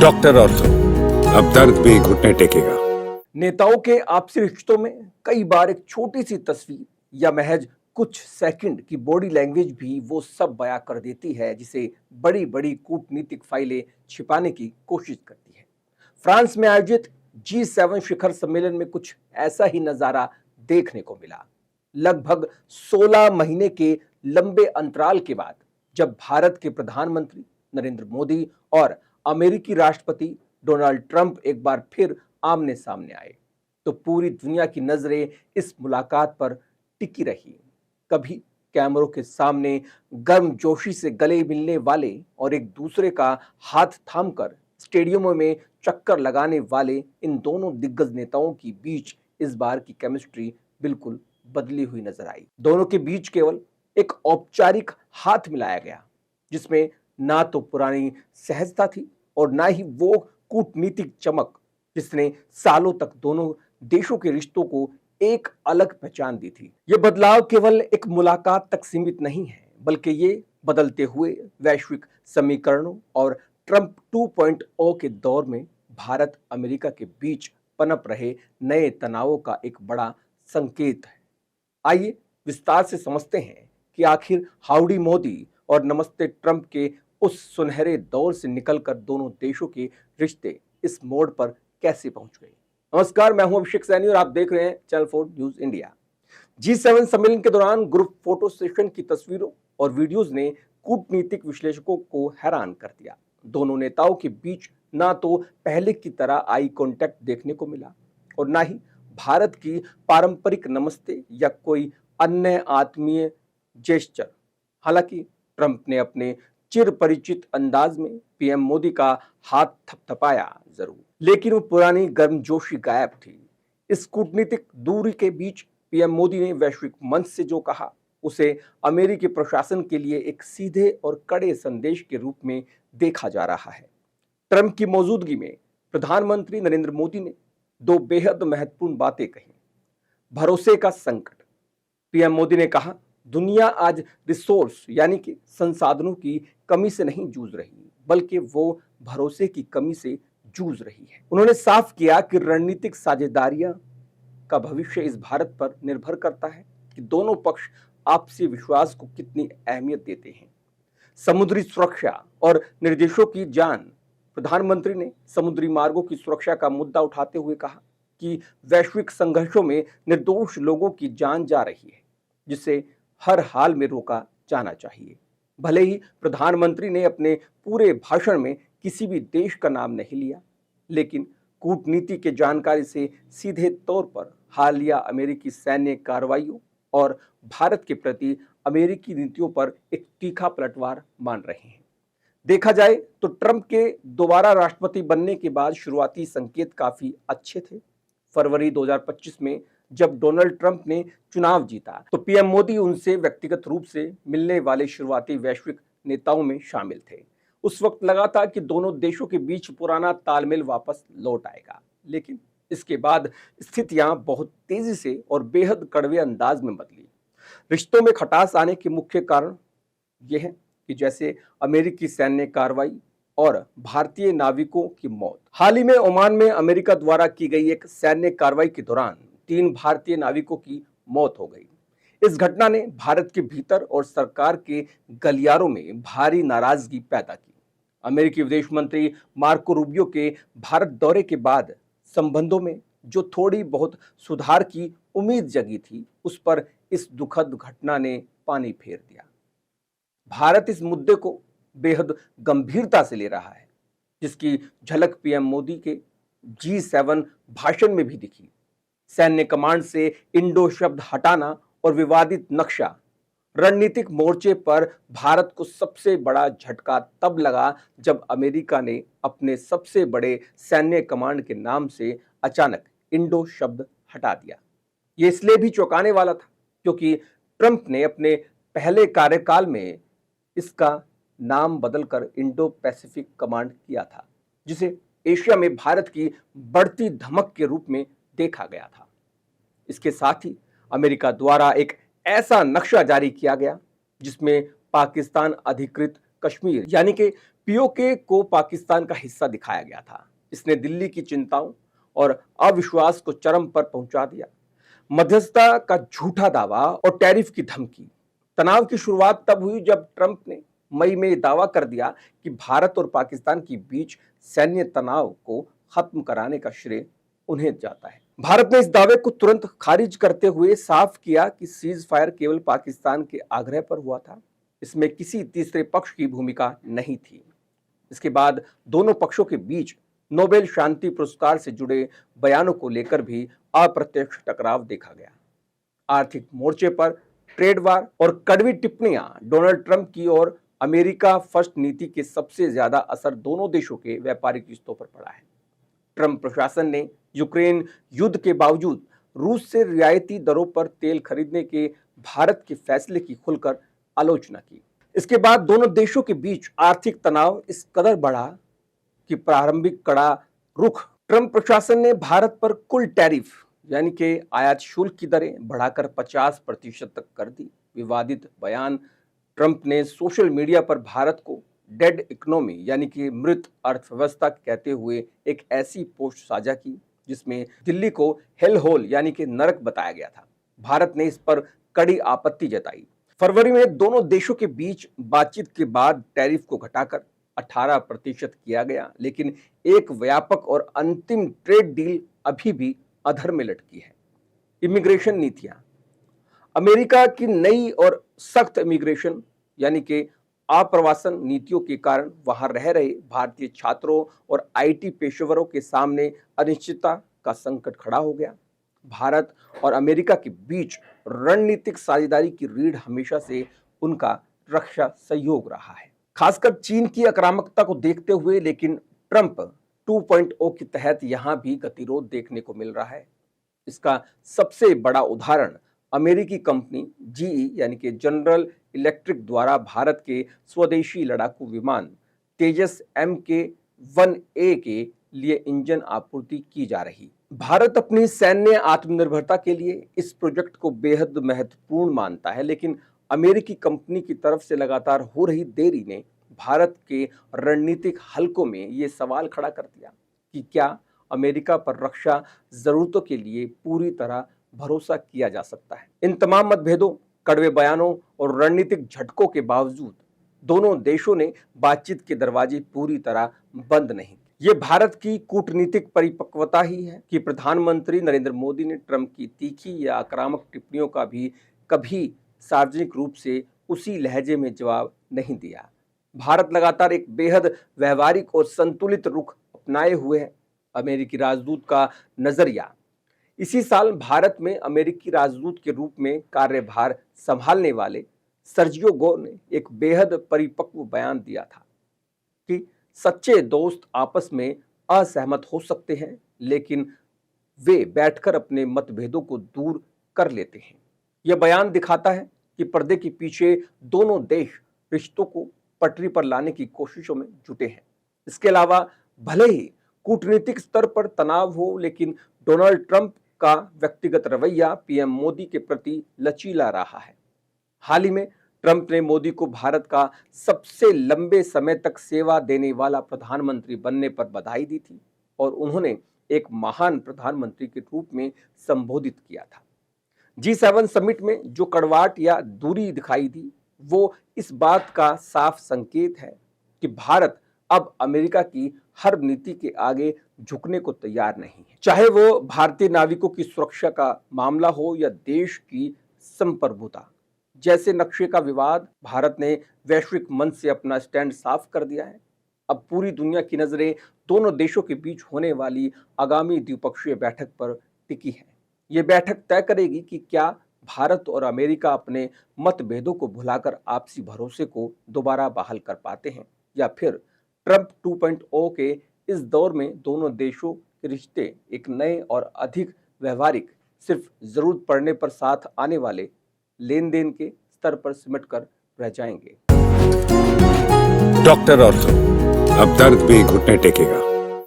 Doctor ortho, अब दर्द भी घुटने टेकेगा। नेताओं के आपसी रिश्तों में कई बार एक छोटी सी तस्वीर या महज कुछ सेकंड की बॉडी लैंग्वेज भी वो सब बयां कर देती है जिसे बड़ी बड़ी कूटनीतिक फाइलें छिपाने की कोशिश करती है। फ्रांस में आयोजित G7 शिखर सम्मेलन में कुछ ऐसा ही नजारा देखने को मिला। लगभग 16 महीने के लंबे अंतराल के बाद जब भारत के प्रधानमंत्री नरेंद्र मोदी और अमेरिकी राष्ट्रपति डोनाल्ड ट्रंप एक बार फिर आमने सामने आए तो पूरी दुनिया की नजरें इस मुलाकात पर टिकी रही। कभी कैमरों के सामने गर्मजोशी से गले मिलने वाले और एक दूसरे का हाथ थामकर स्टेडियमों में चक्कर लगाने वाले इन दोनों दिग्गज नेताओं के बीच इस बार की केमिस्ट्री बिल्कुल बदली हुई नजर आई। दोनों के बीच केवल एक औपचारिक हाथ मिलाया गया जिसमें ना तो पुरानी सहजता थी और ना ही वो कूटनीतिक चमक जिसने सालों तक दोनों देशों के रिश्तों को एक अलग पहचान दी थी। यह बदलाव केवल एक मुलाकात तक सीमित नहीं है, बल्कि ये बदलते हुए वैश्विक समीकरणों और ट्रंप 2.0 के दौर में भारत अमेरिका के बीच पनप रहे नए तनावों का एक बड़ा संकेत है। आइए विस्तार से समझते हैं कि आखिर हाउडी मोदी और नमस्ते ट्रंप के उस सुनहरे दौर से निकलकर दोनों देशों के रिश्ते इस मोड़ पर कैसे पहुंच गए। नमस्कार, मैं हूं अभिषेक सैनी और आप देख रहे हैं चैनल 4 न्यूज इंडिया। G7 सम्मेलन के दौरान ग्रुप फोटो सेशन की तस्वीरों और वीडियोस ने कूटनीतिक विश्लेषकों को हैरान कर दिया। दोनों नेताओं के बीच ना तो पहले की तरह आई कांटेक्ट देखने को मिला और ना ही भारत की पारंपरिक नमस्ते या कोई अन्य आत्मीय जेस्चर। हालांकि ट्रंप ने अपने चिर परिचित अंदाज में पीएम मोदी का हाथ थपथपाया जरूर, लेकिन वो पुरानी गर्मजोशी गायब थी। इस कूटनीतिक दूरी के बीच पीएम मोदी ने वैश्विक मंच से जो कहा उसे अमेरिकी प्रशासन के लिए एक सीधे और कड़े संदेश के रूप में देखा जा रहा है। ट्रंप की मौजूदगी में प्रधानमंत्री नरेंद्र मोदी ने दो बेहद महत्वपूर्ण बातें कही। भरोसे का संकट। पीएम मोदी ने कहा, दुनिया आज रिसोर्स यानी कि संसाधनों की कमी से नहीं जूझ रही, बल्कि वो भरोसे की कमी से जूझ रही है। उन्होंने साफ किया कि रणनीतिक साझेदारियां का भविष्य इस भारत पर निर्भर करता है कि दोनों पक्ष आपसी विश्वास को कितनी अहमियत देते हैं। समुद्री सुरक्षा और निर्देशों की जान। प्रधानमंत्री ने समुद्री मार्गों की सुरक्षा का मुद्दा उठाते हुए कहा कि वैश्विक संघर्षों में निर्दोष लोगों की जान जा रही है, जिसे हर हाल में रोका जाना चाहिए। भले ही प्रधानमंत्री ने अपने पूरे भाषण में किसी भी देश का नाम नहीं लिया, लेकिन कूटनीति के जानकारी से सीधे तौर पर हालिया अमेरिकी सैन्य कार्रवाइयों और भारत के प्रति अमेरिकी नीतियों पर एक तीखा पलटवार मान रहे हैं। देखा जाए तो ट्रंप के दोबारा राष्ट्रपति बनने के बाद शुरुआती संकेत काफी अच्छे थे। फरवरी 2025 में जब डोनाल्ड ट्रंप ने चुनाव जीता तो पीएम मोदी उनसे व्यक्तिगत रूप से मिलने वाले शुरुआती वैश्विक नेताओं में शामिल थे। उस वक्त लगा था कि दोनों देशों के बीच पुराना तालमेल वापस लौट आएगा, लेकिन इसके बाद स्थितियां बहुत तेजी से और बेहद कड़वे अंदाज में बदली। रिश्तों में खटास आने के मुख्य कारण यह है कि जैसे अमेरिकी सैन्य कार्रवाई और भारतीय नाविकों की मौत। हाल ही में ओमान में अमेरिका द्वारा की गई एक सैन्य कार्रवाई के दौरान 3 भारतीय नाविकों की मौत हो गई। इस घटना ने भारत के भीतर और सरकार के गलियारों में भारी नाराजगी पैदा की। अमेरिकी विदेश मंत्री मार्को रूबियो के भारत दौरे के बाद संबंधों में जो थोड़ी बहुत सुधार की उम्मीद जगी थी, उस पर इस दुखद घटना ने पानी फेर दिया। भारत इस मुद्दे को बेहद गंभीरता से ले रहा है, जिसकी झलक पीएम मोदी के G7 भाषण में भी दिखी। सैन्य कमांड से इंडो शब्द हटाना और विवादित नक्शा। रणनीतिक मोर्चे पर भारत को सबसे बड़ा झटका तब लगा जब अमेरिका ने अपने सबसे बड़े सैन्य कमांड के नाम से अचानक इंडो शब्द हटा दिया। यह इसलिए भी चौंकाने वाला था क्योंकि ट्रंप ने अपने पहले कार्यकाल में इसका नाम बदलकर इंडो पैसिफिक कमांड किया था, जिसे एशिया में भारत की बढ़ती धमक के रूप में देखा गया था। इसके साथ ही अमेरिका द्वारा एक ऐसा नक्शा जारी किया गया जिसमें पाकिस्तान अधिकृत कश्मीर यानी कि पीओके को पाकिस्तान का हिस्सा दिखाया गया था। इसने दिल्ली की चिंताओं और अविश्वास को चरम पर पहुंचा दिया। मध्यस्थता का झूठा दावा और टैरिफ की धमकी। तनाव की शुरुआत तब हुई जब ट्रंप ने मई में दावा कर दिया कि भारत और पाकिस्तान के बीच सैन्य तनाव को खत्म कराने का श्रेय उन्हें जाता है। भारत ने इस दावे को तुरंत खारिज करते हुए साफ किया कि सीज फायर केवल पाकिस्तान के आग्रह पर हुआ था, इसमें किसी तीसरे पक्ष की भूमिका नहीं थी। इसके बाद दोनों पक्षों के बीच नोबेल शांति पुरस्कार से जुड़े बयानों को लेकर भी अप्रत्यक्ष टकराव देखा गया। आर्थिक मोर्चे पर ट्रेड वार और कड़वी टिप्पणियां डोनाल्ड ट्रंप की और अमेरिका फर्स्ट नीति के सबसे ज्यादा असर दोनों देशों के व्यापारिक रिश्तों पर पड़ा है। ट्रंप प्रशासन ने यूक्रेन युद्ध के बावजूद रूस से रियायती दरों पर तेल खरीदने के भारत के फैसले की खुलकर आलोचना की। इसके बाद दोनों देशों के बीच आर्थिक तनाव इस कदर बढ़ा कि प्रारंभिक कड़ा रुख ट्रंप प्रशासन ने भारत पर कुल टैरिफ यानी कि आयात शुल्क की दरें बढ़ाकर 50% तक कर दी। विवादित बयान ट्रंप ने सोशल मीडिया पर भारत को डेड इकोनॉमी यानी कि मृत अर्थव्यवस्था कहते हुए एक ऐसी पोस्ट साझा की जिसमें दिल्ली को हेल होल यानी कि नरक बताया गया था। भारत ने इस पर कड़ी आपत्ति जताई। फरवरी में दोनों देशों के बीच बातचीत के बाद टैरिफ को घटाकर 18% किया गया, लेकिन एक व्यापक और अंतिम ट्रेड डील अभी भी अधर में लटकी है। इमिग्रेशन नीतियां। अमेरिका की नई और सख्त इमिग्रेशन यानी कि अप्रवासन नीतियों के कारण वहां रह रहे भारतीय छात्रों और आईटी पेशेवरों के सामने अनिश्चितता का संकट खड़ा हो गया। भारत और अमेरिका के बीच रणनीतिक साझेदारी की रीढ़ हमेशा से उनका रक्षा सहयोग रहा है, खासकर चीन की आक्रामकता को देखते हुए। लेकिन ट्रंप 2.0 के तहत यहां भी गतिरोध देखने को मिल रहा है। इसका सबसे बड़ा उदाहरण अमेरिकी कंपनी जीई यानी कि जनरल इलेक्ट्रिक द्वारा भारत के स्वदेशी लड़ाकू विमान तेजस MK-1A के लिए इंजन आपूर्ति की जा रही। भारत अपनी सैन्य आत्मनिर्भरता के लिए इस प्रोजेक्ट को बेहद महत्वपूर्ण मानता है, लेकिन अमेरिकी कंपनी की तरफ से लगातार हो रही देरी ने भारत के रणनीतिक हलकों में ये सवाल खड़ा कर दिया कि क्या अमेरिका पर रक्षा जरूरतों के लिए पूरी तरह भरोसा किया जा सकता है। इन तमाम मतभेदों, कड़वे बयानों और रणनीतिक झटकों के बावजूद दोनों देशों ने बातचीत के दरवाजे पूरी तरह बंद नहीं। ये भारत की कूटनीतिक परिपक्वता ही है कि प्रधानमंत्री नरेंद्र मोदी ने ट्रंप की तीखी या आक्रामक टिप्पणियों का भी कभी सार्वजनिक रूप से उसी लहजे में जवाब नहीं दिया। भारत लगातार एक बेहद व्यवहारिक और संतुलित रुख अपनाए हुए है। अमेरिकी राजदूत का नजरिया। इसी साल भारत में अमेरिकी राजदूत के रूप में कार्यभार संभालने वाले सर्जियो गो ने एक बेहद परिपक्व बयान दिया था कि सच्चे दोस्त आपस में असहमत हो सकते हैं, लेकिन वे बैठकर अपने मतभेदों को दूर कर लेते हैं। यह बयान दिखाता है कि पर्दे के पीछे दोनों देश रिश्तों को पटरी पर लाने की कोशिशों में जुटे हैं। इसके अलावा भले ही कूटनीतिक स्तर पर तनाव हो, लेकिन डोनाल्ड ट्रंप का व्यक्तिगत रवैया पीएम मोदी के प्रति लचीला रहा है। हाल ही में ट्रंप ने मोदी को भारत का सबसे लंबे समय तक सेवा देने वाला प्रधानमंत्री बनने पर बधाई दी थी और उन्होंने एक महान प्रधानमंत्री के रूप में संबोधित किया था। G7 समिट में जो कड़वाहट या दूरी दिखाई दी, वो इस बात का साफ संकेत है कि भारत अब अमेरिका की हर नीति के आगे झुकने को तैयार नहीं है, चाहे वो भारतीय नाविकों की सुरक्षा का मामला हो या देश की संप्रभुता जैसे नक्शे का विवाद। भारत ने वैश्विक मंच से अपना स्टैंड साफ कर दिया है। अब पूरी दुनिया की नजरें दोनों देशों के बीच होने वाली आगामी द्विपक्षीय बैठक पर टिकी है। ये बैठक तय करेगी कि क्या भारत और अमेरिका अपने मतभेदों को भुलाकर आपसी भरोसे को दोबारा बहाल कर पाते हैं, या फिर ट्रंप 2.0 के इस दौर में दोनों देशों के रिश्ते एक नए और अधिक व्यवहारिक, सिर्फ जरूरत पड़ने पर साथ आने वाले लेन देन के स्तर पर सिमट कर रह जाएंगे। डॉक्टर ऑर्थो, अब दर्द भी घुटने टेकेगा।